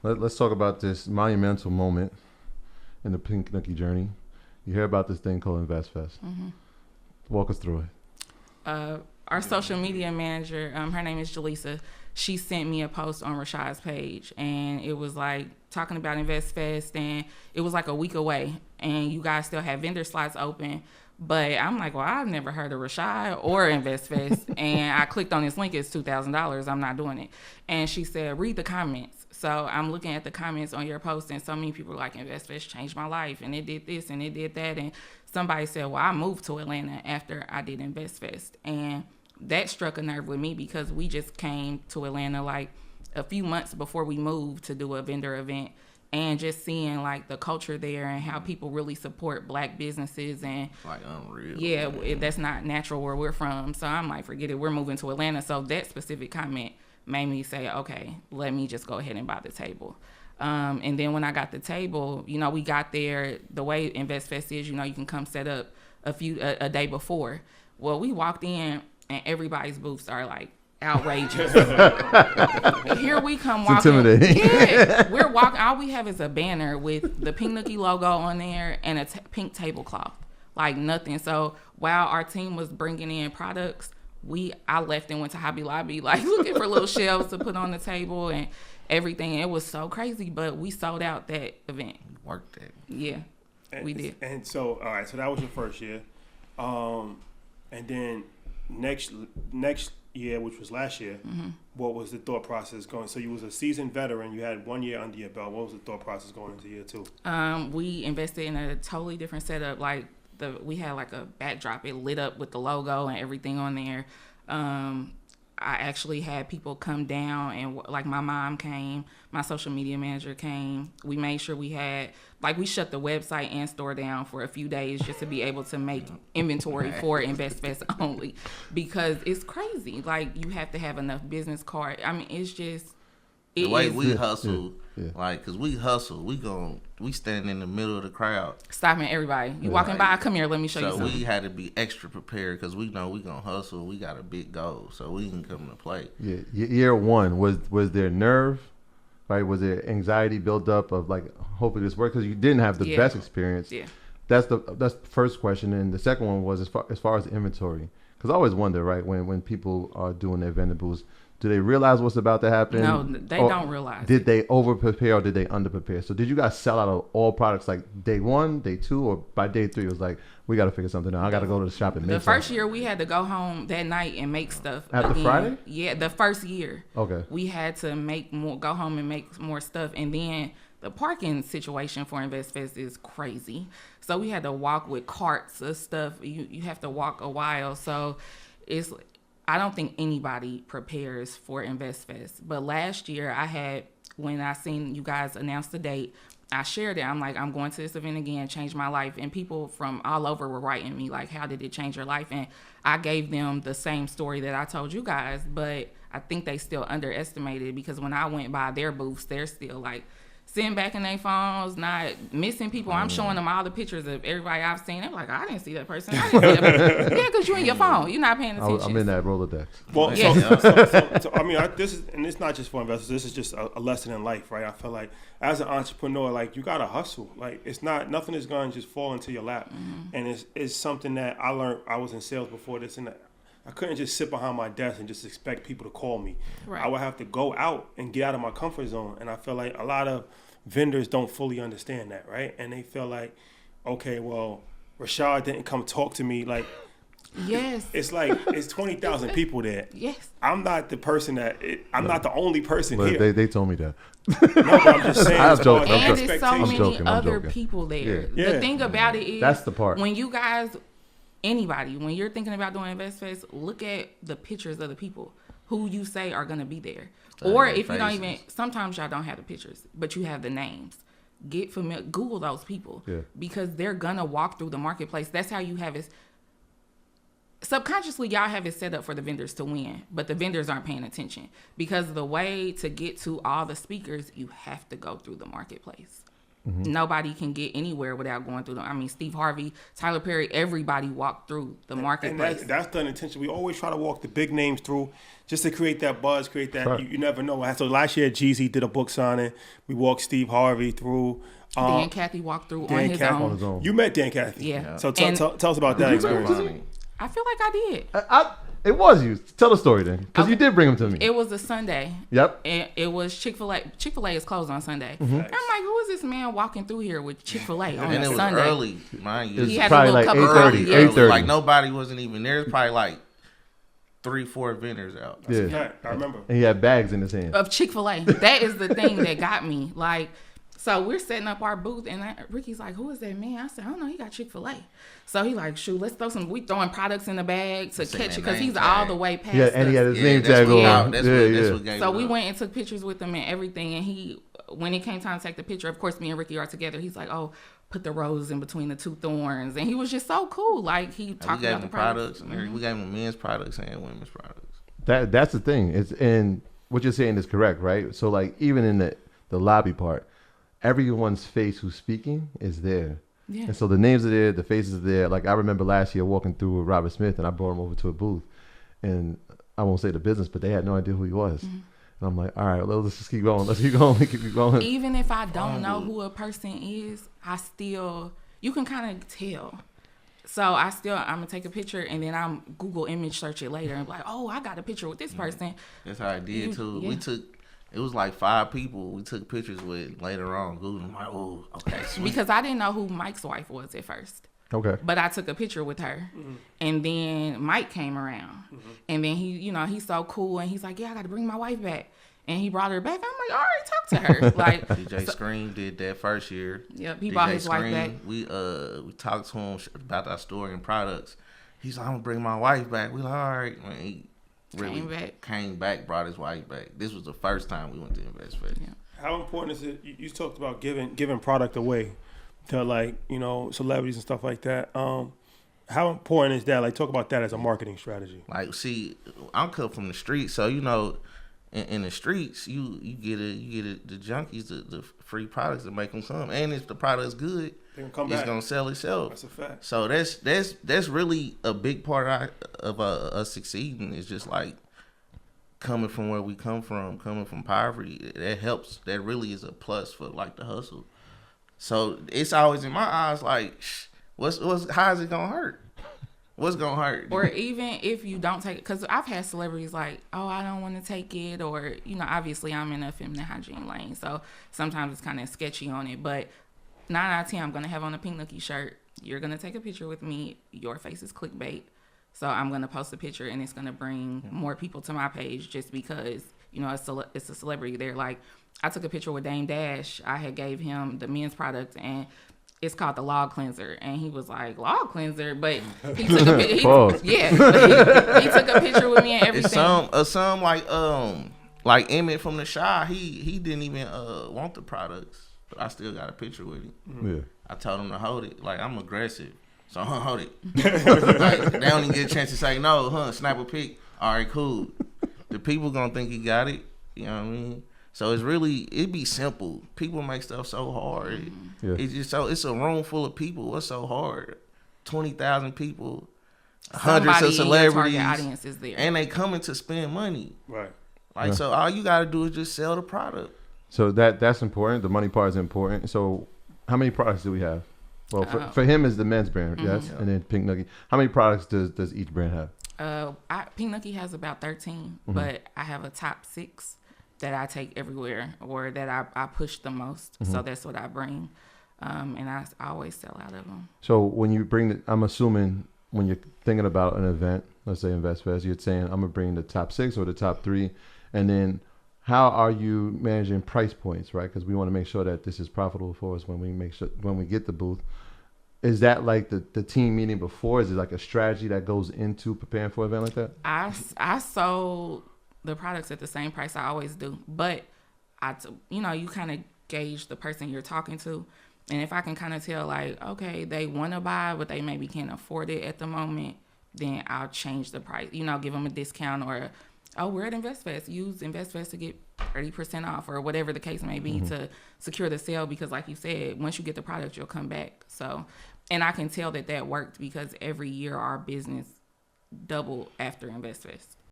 Let's talk about this monumental moment in the Pink Nookie journey. You hear about this thing called Investfest. Mm-hmm. Walk us through it. Our social media manager, her name is Jaleesa. She sent me a post on Rashad's page, and it was like talking about Investfest, and it was like a week away, and you guys still have vendor slots open. But I'm like, well, I've never heard of Rashad or Investfest, and I clicked on this link. It's $2,000. I'm not doing it. And she said, read the comments. So I'm looking at the comments on your post, and so many people were like, Investfest changed my life, and it did this and it did that. And somebody said, well, I moved to Atlanta after I did Investfest, and that struck a nerve with me because we just came to Atlanta like a few months before we moved to do a vendor event, and just seeing like the culture there and how people really support Black businesses, and like unreal. Yeah, that's not natural where we're from. So I'm like, forget it, we're moving to Atlanta. So that specific comment made me say, okay, let me just go ahead and buy the table. And then when I got the table, we got there, the way Investfest is, you can come set up a day before. Well, we walked in and everybody's booths are like outrageous. Here we come walking. Intimidating. Yeah, we're walking. All we have is a banner with the Pink Nookie logo on there and a pink tablecloth, like nothing. So while our team was bringing in products, I left and went to Hobby Lobby, like looking for little shelves to put on the table and everything. It was so crazy, but we sold out that event. Worked it. Yeah, we did. And so, all right, so that was your first year, and then next year, which was last year, what was the thought process going? So you was a seasoned veteran. You had 1 year under your belt. What was the thought process going into year two? We invested in a totally different setup. Like we had like a backdrop. It lit up with the logo and everything on there. I actually had people come down, and like my mom came, my social media manager came. We made sure we shut the website and store down for a few days just to be able to make inventory for Investfest only, because it's crazy. Like you have to have enough business card. I mean, it's just the way we hustle, like, cause we hustle, we stand in the middle of the crowd, stopping everybody. You walking by, come here, let me show you something. So we had to be extra prepared because we know we gonna hustle. We got a big goal, so we can come to play. Yeah, year one was there nerve, right? Was there anxiety built up of like, hopefully this works, because you didn't have the best experience. Yeah, that's the first question, and the second one was as far as inventory, because I always wonder, right, when people are doing their vendor booths, do they realize what's about to happen? No, they don't realize. Did they over prepare or did they under prepare? So did you guys sell out of all products like day one, day two, or by day three it was like, we got to figure something out. I got to go to the shop and make the first year we had to go home that night and make stuff. After Friday? Yeah, the first year. Okay. We had to go home and make more stuff. And then the parking situation for Investfest is crazy. So we had to walk with carts of stuff. You have to walk a while. So I don't think anybody prepares for Investfest. But last year when I seen you guys announce the date, I shared it. I'm like, I'm going to this event again, changed my life. And people from all over were writing me like, how did it change your life? And I gave them the same story that I told you guys, but I think they still underestimated, because when I went by their booths, they're still like sitting back in their phones, not missing people. I'm showing them all the pictures of everybody I've seen. They're like, I didn't see that person. I didn't see that person. Yeah, because you're in your phone. You're not paying attention. I'm in that Rolodex. Well, yeah. so I mean, this is, and it's not just for investors. This is just a lesson in life, right? I feel like as an entrepreneur, like you gotta hustle. Like nothing is going to just fall into your lap. And it's something that I learned. I was in sales before this, and I couldn't just sit behind my desk and just expect people to call me. Right. I would have to go out and get out of my comfort zone. And I feel like a lot of vendors don't fully understand that, right? And they feel like, okay, well, Rashad didn't come talk to me. Like, yes, it's like it's 20,000 people there. Yes, I'm not the person I'm not the only person here. They told me that. No, but I'm just saying. I'm joking. And there's so many joking. other people there. Yeah. The thing about it is, that's the part. When you guys, anybody, when you're thinking about doing Investfest, look at the pictures of the people who you say are going to be there. Or if you don't even, sometimes y'all don't have the pictures, but you have the names. Get familiar, Google those people, because they're going to walk through the marketplace. That's how you have it. Subconsciously, y'all have it set up for the vendors to win, but the vendors aren't paying attention, because the way to get to all the speakers, you have to go through the marketplace. nobody can get anywhere without going through them. I mean, Steve Harvey, Tyler Perry, everybody walked through the marketplace. And that's done intentionally. We always try to walk the big names through just to create that buzz, create that. Right. You never know. So last year, Jeezy did a book signing. We walked Steve Harvey through. Dan Cathy walked through on his own. You met Dan Cathy. Yeah. So tell us about that experience. I feel like I did. It was you. Tell the story then, because you did bring him to me. It was a Sunday. Yep. And it was Chick-fil-A. Chick-fil-A is closed on Sunday. And I'm like, who is this man walking through here with Chick-fil-A on and a it was Sunday? early, mind you. He had probably like 8:30. 8:30. Like nobody wasn't even there. There's probably like 3-4 vendors out. Yeah, I remember. And he had bags in his hand of Chick-fil-A. That is the thing that got me. Like, so we're setting up our booth, and Ricky's like, "Who is that man?" I said, "I don't know. He got Chick-fil-A." So he like, "Shoot, let's throw some." We throwing products in the bag to catch it because he's all the way past. Yeah, and he had his name tag on. That's what so we went and took pictures with him and everything. And he, when it came time to take the picture, of course, me and Ricky are together. He's like, "Oh, put the rose in between the two thorns," and he was just so cool. Like he talked about the products. We gave him men's products and women's products. That's the thing. And what you're saying is correct, right? So like even in the lobby part, everyone's face who's speaking is there. Yeah. And so the names are there, the faces are there. Like I remember last year walking through with Robert Smith, and I brought him over to a booth, and I won't say the business, but they had no idea who he was. And I'm like, all right, let's just keep going. Let's keep going. Even if I don't know who a person is, you can kind of tell. So I'm gonna take a picture and then I'm Google image search it later and be like, oh, I got a picture with this person. That's how I did too. Yeah. It was like 5 people we took pictures with later on. Google, I'm like, oh, okay. Sweet. Because I didn't know who Mike's wife was at first. Okay. But I took a picture with her, and then Mike came around, and then he's so cool, and he's like, yeah, I got to bring my wife back, and he brought her back. I'm like, all right, talk to her. Like DJ Scream did that first year. Yep, he brought his wife back. We talked to him about our story and products. He's like, I'm gonna bring my wife back. We like, all right, man. He really came back, brought his wife back. This was the first time we went to Investfest. Yeah. How important is it? You talked about giving product away to like, celebrities and stuff like that. How important is that? Like, talk about that as a marketing strategy. Like, see, I'm cut from the streets, so in the streets, you get it the junkies, the free products that make them come, and if the product's good, it's gonna sell itself. That's a fact. So that's really a big part of us succeeding. Is just like coming from where we come from poverty. That helps. That really is a plus for like the hustle. So it's always in my eyes like, how is it gonna hurt? What's gonna hurt? Or even if you don't take it, because I've had celebrities like, oh, I don't want to take it, or obviously I'm in a feminine hygiene lane, so sometimes it's kind of sketchy on it. But 9 out of 10, I'm gonna have on a Pink Nookie shirt. You're gonna take a picture with me. Your face is clickbait, so I'm gonna post a picture, and it's gonna bring more people to my page just because it's a celebrity. They're like, I took a picture with Dame Dash. I had gave him the men's product and. It's called the log cleanser, and he was like, log cleanser, but he took a he took a picture with me and everything. It's some like Emmett from the Shy. He didn't even want the products, but I still got a picture with him. Yeah. I told him to hold it. Like, I'm aggressive, so hold it. Like, they don't even get a chance to say no, snap a pic. All right, cool. The people gonna think he got it. You know what I mean? So it'd be simple. People make stuff so hard. Yeah. It's a room full of people. What's so hard? 20,000 people, hundreds of celebrities, in your target audience is there, and they coming to spend money. Right. Like, so all you gotta do is just sell the product. So that's important. The money part is important. So how many products do we have? Well, for him is the men's brand, yes, and then Pink Nookie. How many products does each brand have? Pink Nookie has about 13, but I have a top 6. That I take everywhere or that I push the most. So that's what I bring. And I always sell out of them. So when you bring I'm assuming when you're thinking about an event, let's say Investfest, you're saying, I'm going to bring the top 6 or the top 3. And then how are you managing price points, right? Because we want to make sure that this is profitable for us when we get the booth. Is that like the team meeting before? Is it like a strategy that goes into preparing for an event like that? I sold the products at the same price I always do, but you kind of gauge the person you're talking to, and if I can kind of tell like, okay, they want to buy but they maybe can't afford it at the moment, then I'll change the price, give them a discount or Oh, we're at Investfest. Use Investfest to get 30% off or whatever the case may be to secure the sale, because like you said, once you get the product, you'll come back. So, and I can tell that worked because every year our business doubled after Investfest.